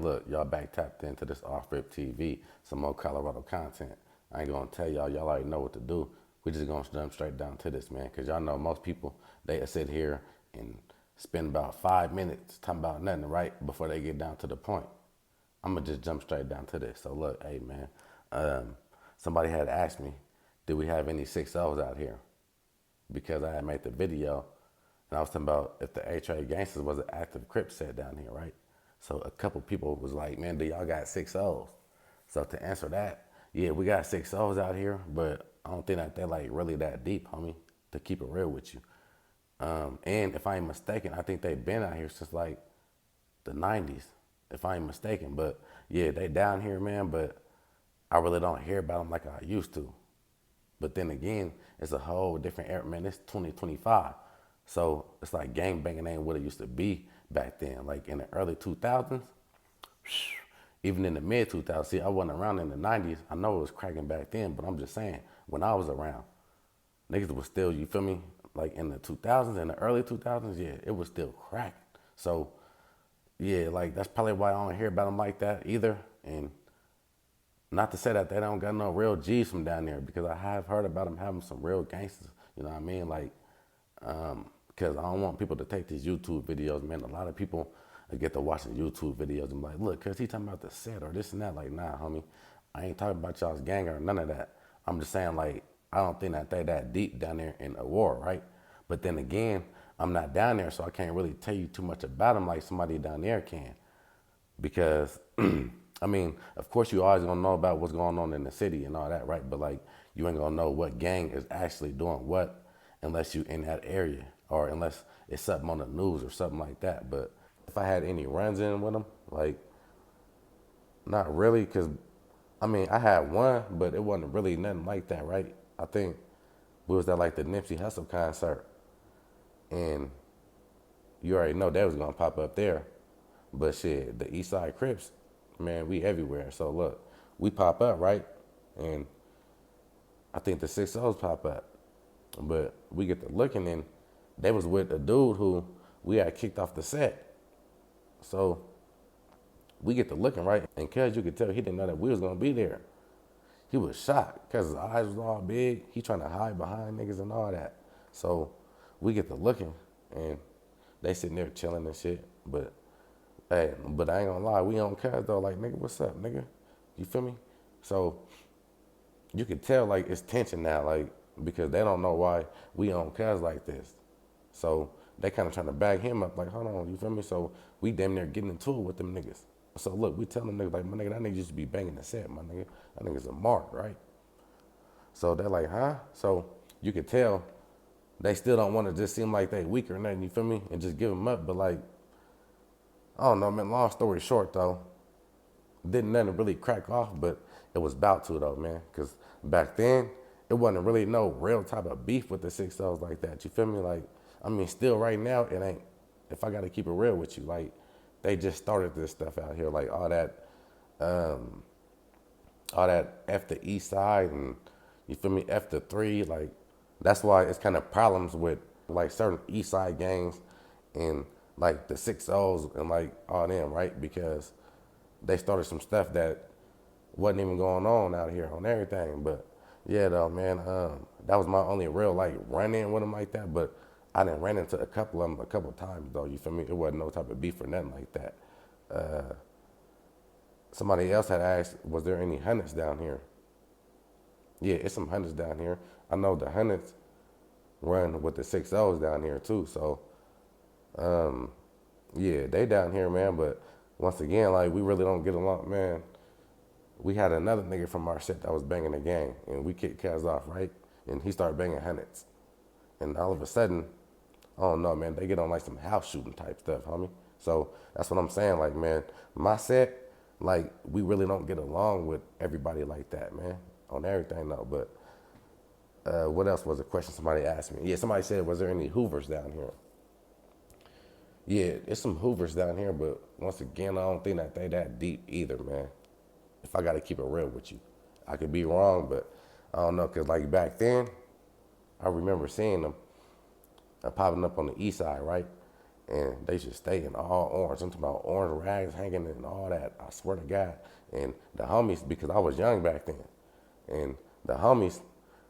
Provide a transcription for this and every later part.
man, look, y'all back tapped into this off-rip TV, some more Colorado content. I ain't gonna tell y'all already know what to do. We just gonna jump straight down to this, man, because y'all know most people, they sit here and spend about 5 minutes talking about nothing, right, before they get down to the point. I'm gonna just jump straight down to this. So look, hey, man, somebody had asked me, do we have any 6'0's out here? Because I had made the video, and I was talking about if the A-Trade Gangsters was an active Crip set down here, right? So a couple people was like, man, do y'all got 6'0's? So to answer that, yeah, we got 6'0's out here, but I don't think that they're like really that deep, homie, to keep it real with you. And if I ain't mistaken, I think they've been out here since like the 90's, if I ain't mistaken. But yeah, they down here, man, but I really don't hear about them like I used to. But then again, it's a whole different era, man. It's 2025. So it's like gang banging ain't what it used to be back then. Like in the early 2000s, even in the mid 2000s. See, I wasn't around in the 90's. I know it was cracking back then, but I'm just saying, when I was around, niggas was still, you feel me? Like in the 2000s, in the early 2000s, yeah, it was still cracking. So yeah, like that's probably why I don't hear about them like that either. And not to say that they don't got no real G's from down there, because I have heard about them having some real gangsters. You know what I mean? Like, because I don't want people to take these YouTube videos, man. A lot of people get to watching YouTube videos and be like, look, cause he talking about the set or this and that. Like, nah, homie, I ain't talking about y'all's gang or none of that. I'm just saying, like, I don't think that they that deep down there in a war, right? But then again, I'm not down there, so I can't really tell you too much about them like somebody down there can. Because, I mean, of course you always gonna know about what's going on in the city and all that, right? But like, you ain't gonna know what gang is actually doing what unless you in that area or unless it's something on the news or something like that. But if I had any runs in with them, like, not really, because, I mean, I had one, but it wasn't really nothing like that, right? I think we was at like the Nipsey Hussle concert, and you already know that was gonna pop up there. But shit, the East Side Crips, man, we everywhere. So look, we pop up, right? And I think the 6'0's pop up. But we get to looking, and they was with a dude who we had kicked off the set. So we get to looking, right? And cuz you could tell he didn't know that we was gonna be there. He was shocked because his eyes was all big. He trying to hide behind niggas and all that. So we get to looking, and they sitting there chilling and shit. But hey, but I ain't gonna lie, we on cuz though, like, nigga, what's up, nigga? You feel me? So you can tell like it's tension now, like, because they don't know why we on cuz like this. So they kind of trying to bag him up, like, hold on, you feel me? So we damn near getting into it with them niggas. So look, we tell them niggas, like, my nigga, that nigga used to be banging the set, my nigga. That nigga's a mark, right? So they're like, huh? So you can tell they still don't want to just seem like they weak or nothing, you feel me? And just give them up. But like, I don't know, man, long story short though, didn't nothing really crack off, but it was about to though, man. Because back then, it wasn't really no real type of beef with the 6'0's like that. You feel me? Like, I mean, still right now, it ain't, if I got to keep it real with you, like, they just started this stuff out here, like all that F the East Side and, you feel me, F the 3, like, that's why it's kind of problems with like certain East Side gangs and like the 6'0's and like all them, right? Because they started some stuff that wasn't even going on out here on everything. But yeah, though, man, that was my only real like run in with them like that. But I didn't run into a couple of them a couple of times though. You feel me? It wasn't no type of beef or nothing like that. Somebody else had asked, was there any hundreds down here? Yeah, it's some hundreds down here. I know the hundreds run with the 6'0's down here too. So yeah, they down here, man. But once again, like, we really don't get along, man. We had another nigga from our set that was banging the gang, and we kicked Kaz off, right? And he started banging hundreds. And all of a sudden, I don't know, man, they get on like some house shooting type stuff, homie. So that's what I'm saying, like, man, my set, like, we really don't get along with everybody like that, man, on everything though. But what else was a question somebody asked me? Yeah, somebody said, was there any Hoovers down here? Yeah, there's some Hoovers down here, but once again, I don't think that they that deep either, man. If I got to keep it real with you, I could be wrong, but I don't know, cause like back then, I remember seeing them popping up on the East Side, right? and they should stay in all orange. I'm talking about orange rags hanging and all that. I swear to God. And the homies, because I was young back then, and the homies,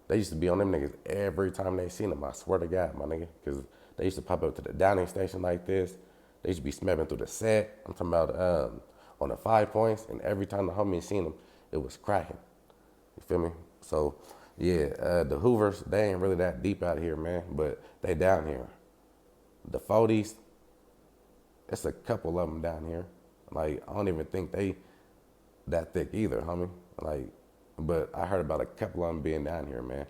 they used to be on them niggas every time they seen them. I swear to God, my nigga, because they used to pop up to the dining station like this. They used to be smelling through the set. I'm talking about on the 5 points, and every time the homies seen them, it was cracking. You feel me? So, yeah, the Hoovers, they ain't really that deep out here, man, but they down here. The Foety's, it's a couple of them down here. Like, I don't even think they that thick either, homie. Like, but I heard about a couple of them being down here, man.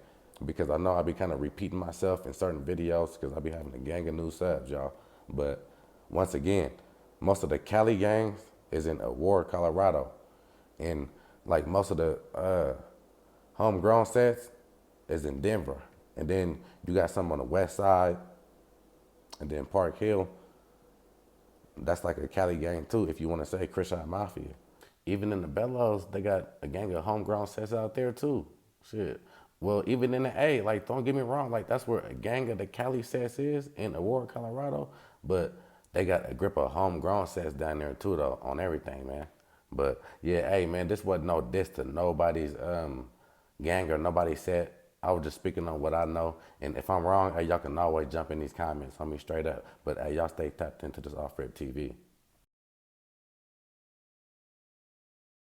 Because I know I be kind of repeating myself in certain videos because I be having a gang of new subs, y'all. But once again, most of the Cali gangs is in Aurora, Colorado. And like most of the homegrown sets is in Denver. And then you got some on the west side, and then Park Hill. That's like a Cali gang too, if you want to say Christian Mafia. Even in the Bellows, they got a gang of homegrown sets out there too. Shit. Well, even in the A, like, don't get me wrong, like, that's where a gang of the Cali sets is in Aurora, Colorado. But they got a grip of homegrown sets down there too, though, on everything, man. But yeah, hey, man, this wasn't no diss to nobody's gang or nobody's set. I was just speaking on what I know. And if I'm wrong, hey, y'all can always jump in these comments on me straight up. But hey, y'all stay tapped into this Off Rip TV.